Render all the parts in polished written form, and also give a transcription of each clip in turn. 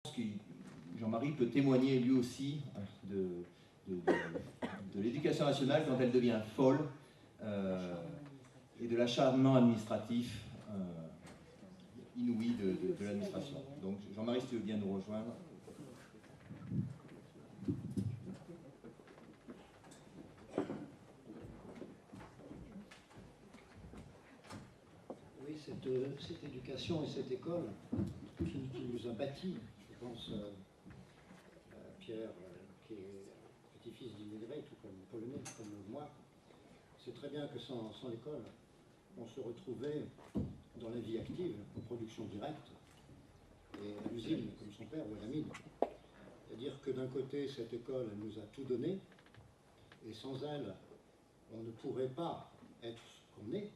pense que Jean-Marie peut témoigner lui aussi de l'éducation nationale quand elle devient folle et de l'acharnement administratif inouï de l'administration. Donc Jean-Marie, si tu veux bien nous rejoindre. Oui, cette éducation et cette école qui nous a bâtis, je pense, Pierre, qui est petit-fils d'immigrés, tout comme polonais, comme moi, c'est très bien que sans l'école, on se retrouvait dans la vie active, en production directe, et à l'usine, comme son père, ou à la mine. C'est-à-dire que d'un côté, cette école, elle nous a tout donné, et sans elle, on ne pourrait pas être ce qu'on est,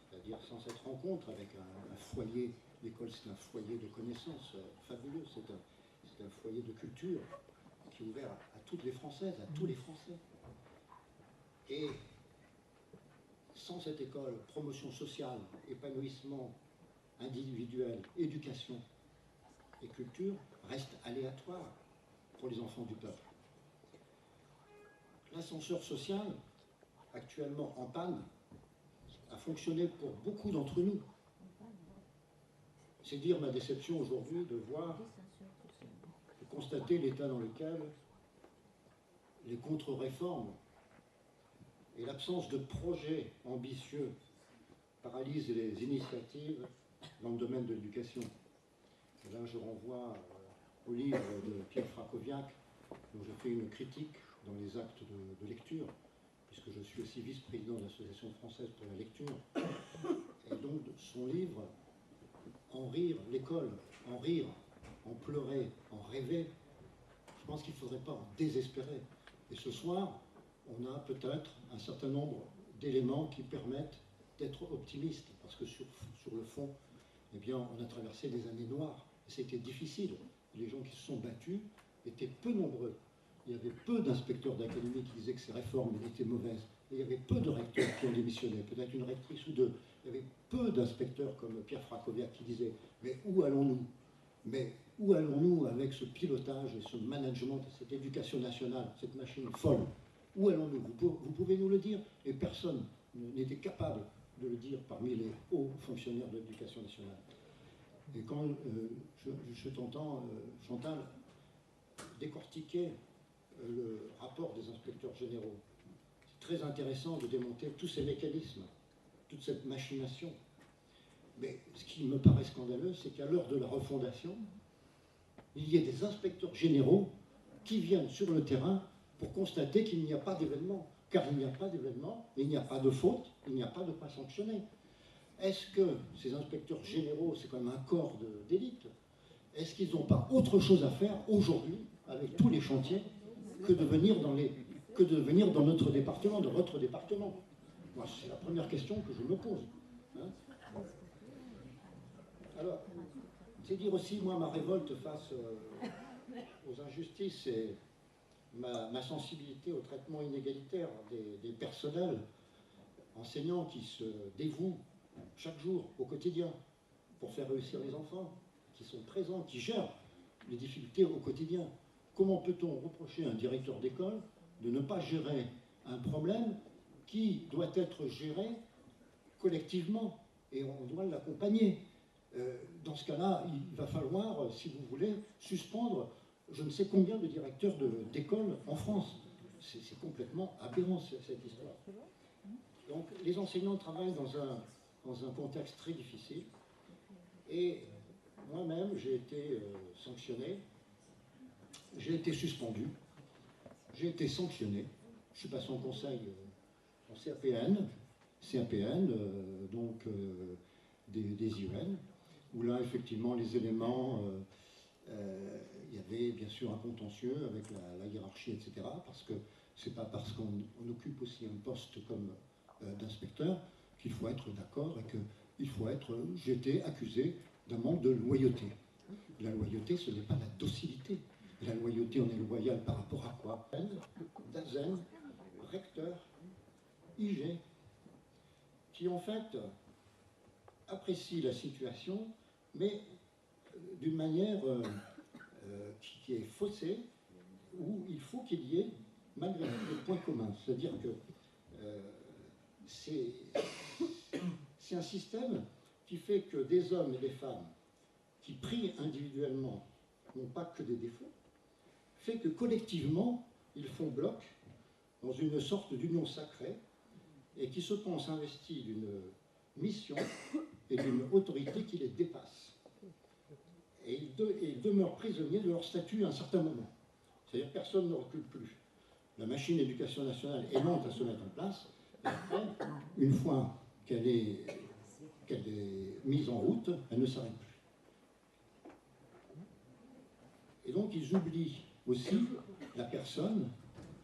c'est-à-dire sans cette rencontre avec un foyer. L'école, c'est un foyer de connaissances fabuleux, c'est un foyer de culture qui est ouvert à toutes les Françaises, à tous les Français. Et sans cette école, promotion sociale, épanouissement individuel, éducation et culture reste aléatoire pour les enfants du peuple. L'ascenseur social, actuellement en panne, a fonctionné pour beaucoup d'entre nous. C'est dire ma déception aujourd'hui de voir, de constater l'état dans lequel les contre-réformes et l'absence de projets ambitieux paralysent les initiatives dans le domaine de l'éducation. Là, je renvoie au livre de Pierre Frakowiak, dont je fais une critique dans les actes de lecture, puisque je suis aussi vice-président de l'Association française pour la lecture. Et donc, son livre, En rire, l'école, en rire, en pleurer, en rêver, je pense qu'il ne faudrait pas en désespérer. Et ce soir, on a peut-être un certain nombre d'éléments qui permettent d'être optimiste, parce que sur le fond, eh bien, on a traversé des années noires, et c'était difficile. Les gens qui se sont battus étaient peu nombreux. Il y avait peu d'inspecteurs d'académie qui disaient que ces réformes étaient mauvaises. Et il y avait peu de recteurs qui ont démissionné, peut-être une rectrice ou deux. Il y avait peu d'inspecteurs comme Pierre Frakowiak qui disaient « Mais où allons-nous ? Mais où allons-nous avec ce pilotage et ce management, cette éducation nationale, cette machine folle ? Où allons-nous ? Vous pouvez nous le dire ? Et personne n'était capable de le dire parmi les hauts fonctionnaires de l'éducation nationale. Et quand je t'entends, Chantal, décortiquer le rapport des inspecteurs généraux, c'est très intéressant de démonter tous ces mécanismes, toute cette machination. Mais ce qui me paraît scandaleux, c'est qu'à l'heure de la refondation, il y ait des inspecteurs généraux qui viennent sur le terrain pour constater qu'il n'y a pas d'événement. Car il n'y a pas d'événement, il n'y a pas de faute, il n'y a pas de quoi sanctionner. Est-ce que ces inspecteurs généraux, c'est comme un corps d'élite, est-ce qu'ils n'ont pas autre chose à faire aujourd'hui, avec tous les chantiers, que de venir dans notre département, dans votre département? Moi, c'est la première question que je me pose. Hein. Alors, c'est dire aussi, moi, ma révolte face aux injustices et ma sensibilité au traitement inégalitaire des personnels enseignants qui se dévouent chaque jour, au quotidien, pour faire réussir les enfants, qui sont présents, qui gèrent les difficultés au quotidien. Comment peut-on reprocher à un directeur d'école de ne pas gérer un problème qui doit être géré collectivement et on doit l'accompagner? Dans ce cas-là, il va falloir, si vous voulez, suspendre je ne sais combien de directeurs d'école en France. C'est complètement aberrant cette histoire. Donc les enseignants travaillent dans un contexte très difficile et moi-même j'ai été sanctionné, j'ai été suspendu, j'ai été sanctionné, je suis passé en conseil en CAPN, donc des IEN, où là effectivement les éléments, il y avait bien sûr un contentieux avec la hiérarchie, etc. Parce que c'est pas parce qu'on occupe aussi un poste comme d'inspecteur qu'il faut être d'accord et qu'il faut être... J'ai été accusé d'un manque de loyauté. La loyauté, ce n'est pas la docilité. La loyauté, on est loyal par rapport à quoi? Dazen, recteur, IG, qui en fait apprécient la situation, mais d'une manière qui est faussée, où il faut qu'il y ait malgré tout des points communs. C'est-à-dire que c'est un système qui fait que des hommes et des femmes qui prient individuellement n'ont pas que des défauts, fait que collectivement, ils font bloc dans une sorte d'union sacrée et qui se pensent investis d'une mission et d'une autorité qui les dépasse. Et ils demeurent prisonniers de leur statut à un certain moment. C'est-à-dire que personne ne recule plus. La machine d'éducation nationale est lente à se mettre en place, et après, une fois qu'elle est mise en route, elle ne s'arrête plus. Et donc ils oublient aussi la personne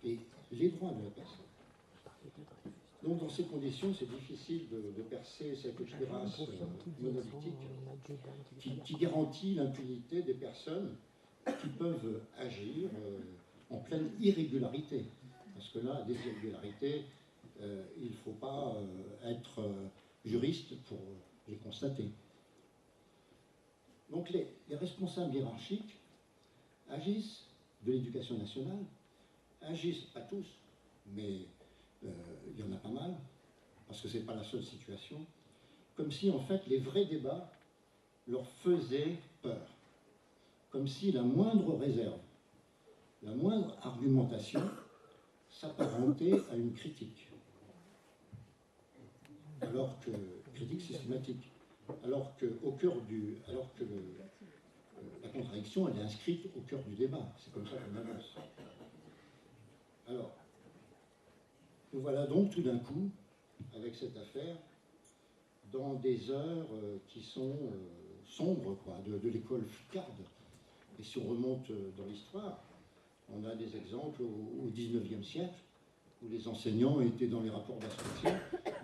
et les droits de la personne. Donc dans ces conditions, c'est difficile de percer cette cuirasse monolithique qui garantit l'impunité des personnes qui peuvent agir en pleine irrégularité. Parce que là, des irrégularités, il ne faut pas être juriste pour les constater. Donc les responsables hiérarchiques agissent de l'éducation nationale, agissent, pas tous, mais il y en a pas mal, parce que ce n'est pas la seule situation, comme si en fait les vrais débats leur faisaient peur, comme si la moindre réserve, la moindre argumentation s'apparentait à une critique, alors que critique systématique, alors que la contradiction elle est inscrite au cœur du débat, c'est comme ça qu'on avance. Alors, nous voilà donc tout d'un coup, avec cette affaire, dans des heures qui sont sombres, quoi, de l'école Foucard. Et si on remonte dans l'histoire, on a des exemples au XIXe siècle, où les enseignants étaient dans les rapports d'instruction,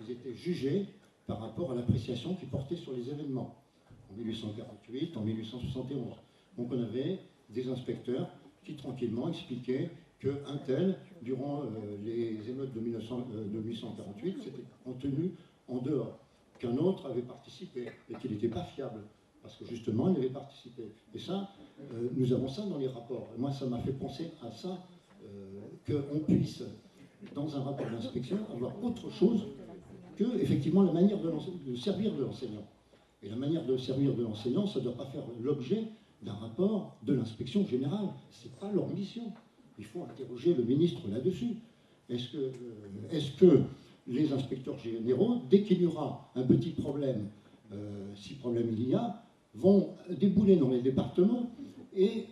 ils étaient jugés par rapport à l'appréciation qu'ils portaient sur les événements, en 1848, en 1871. Donc on avait des inspecteurs qui tranquillement expliquaient qu'un tel, durant les émeutes de 1848, s'était tenu en dehors, qu'un autre avait participé et qu'il n'était pas fiable, parce que justement il avait participé. Et ça, nous avons ça dans les rapports. Et moi, ça m'a fait penser à ça, qu'on puisse, dans un rapport d'inspection, avoir autre chose que, effectivement, la manière de servir de l'enseignant. Et la manière de servir de l'enseignant, ça ne doit pas faire l'objet d'un rapport de l'inspection générale. Ce n'est pas leur mission. Il faut interroger le ministre là-dessus. Est-ce que les inspecteurs généraux, dès qu'il y aura un petit problème, si problème il y a, vont débouler dans les départements et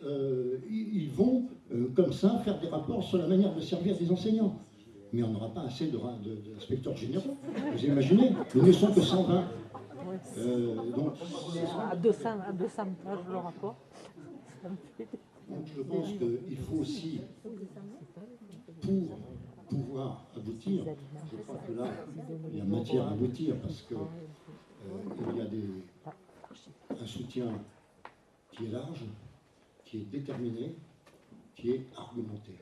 ils vont, comme ça, faire des rapports sur la manière de servir des enseignants. Mais on n'aura pas assez d'inspecteurs généraux. Vous imaginez, nous ne sommes que 120. Donc, à 200 pages le rapport. Donc je pense qu'il faut aussi, pour pouvoir aboutir, je crois que là, il y a matière à aboutir parce qu'il y a un soutien qui est large, qui est déterminé, qui est argumenté.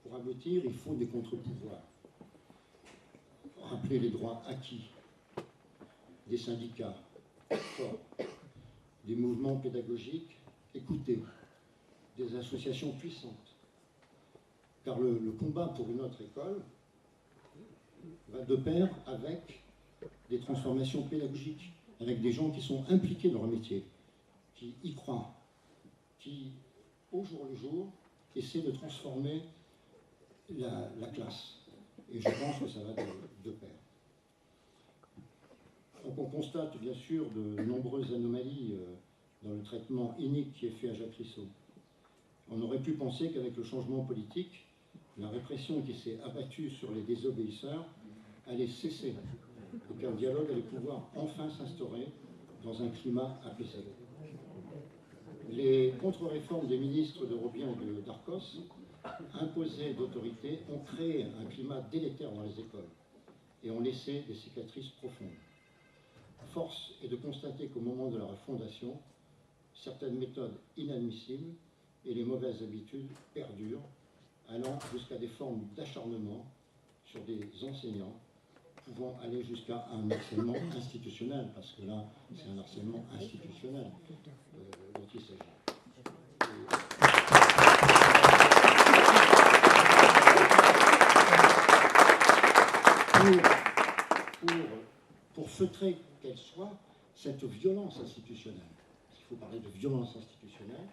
Pour aboutir, il faut des contre-pouvoirs. Rappeler les droits acquis, des syndicats forts, des mouvements pédagogiques écoutés, des associations puissantes. Car le combat pour une autre école va de pair avec des transformations pédagogiques, avec des gens qui sont impliqués dans leur métier, qui y croient, qui, au jour le jour, essaient de transformer la classe. Et je pense que ça va de pair. Donc on constate bien sûr de nombreuses anomalies dans le traitement inique qui est fait à Jacques Rissot. On aurait pu penser qu'avec le changement politique, la répression qui s'est abattue sur les désobéisseurs allait cesser et qu'un dialogue allait pouvoir enfin s'instaurer dans un climat apaisé. Les contre-réformes des ministres de Robien et d'Arcos, imposées d'autorité, ont créé un climat délétère dans les écoles et ont laissé des cicatrices profondes. Force est de constater qu'au moment de leur fondation, certaines méthodes inadmissibles et les mauvaises habitudes perdurent, allant jusqu'à des formes d'acharnement sur des enseignants, pouvant aller jusqu'à un harcèlement institutionnel, parce que là, c'est un harcèlement institutionnel dont il s'agit. souhaiterais qu'elle soit, cette violence institutionnelle, il faut parler de violence institutionnelle,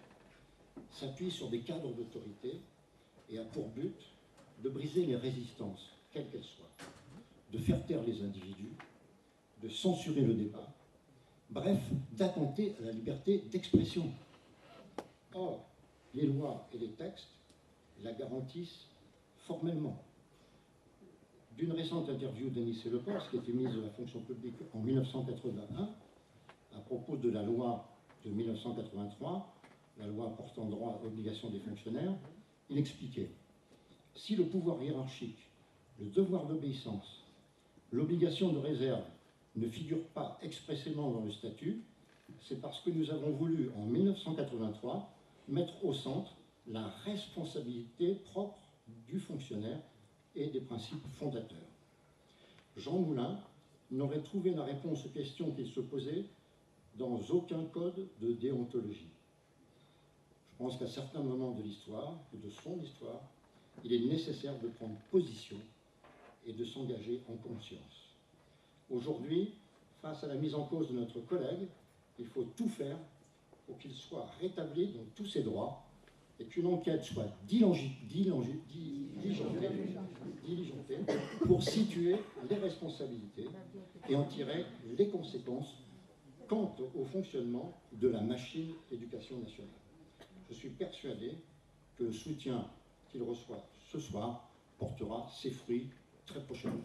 s'appuie sur des cadres d'autorité et a pour but de briser les résistances, quelles qu'elles soient, de faire taire les individus, de censurer le débat, bref, d'attenter à la liberté d'expression. Or, les lois et les textes la garantissent formellement. D'une récente interview d'Anis Le Pen, qui était ministre de la fonction publique en 1981, à propos de la loi de 1983, la loi portant droit à l'obligation des fonctionnaires, il expliquait « Si le pouvoir hiérarchique, le devoir d'obéissance, l'obligation de réserve ne figurent pas expressément dans le statut, c'est parce que nous avons voulu, en 1983, mettre au centre la responsabilité propre du fonctionnaire et des principes fondateurs. » Jean Moulin n'aurait trouvé la réponse aux questions qu'il se posait dans aucun code de déontologie. Je pense qu'à certains moments de l'histoire, ou de son histoire, il est nécessaire de prendre position et de s'engager en conscience. Aujourd'hui, face à la mise en cause de notre collègue, il faut tout faire pour qu'il soit rétabli dans tous ses droits et qu'une enquête soit diligentée pour situer les responsabilités et en tirer les conséquences quant au fonctionnement de la machine éducation nationale. Je suis persuadé que le soutien qu'il reçoit ce soir portera ses fruits très prochainement.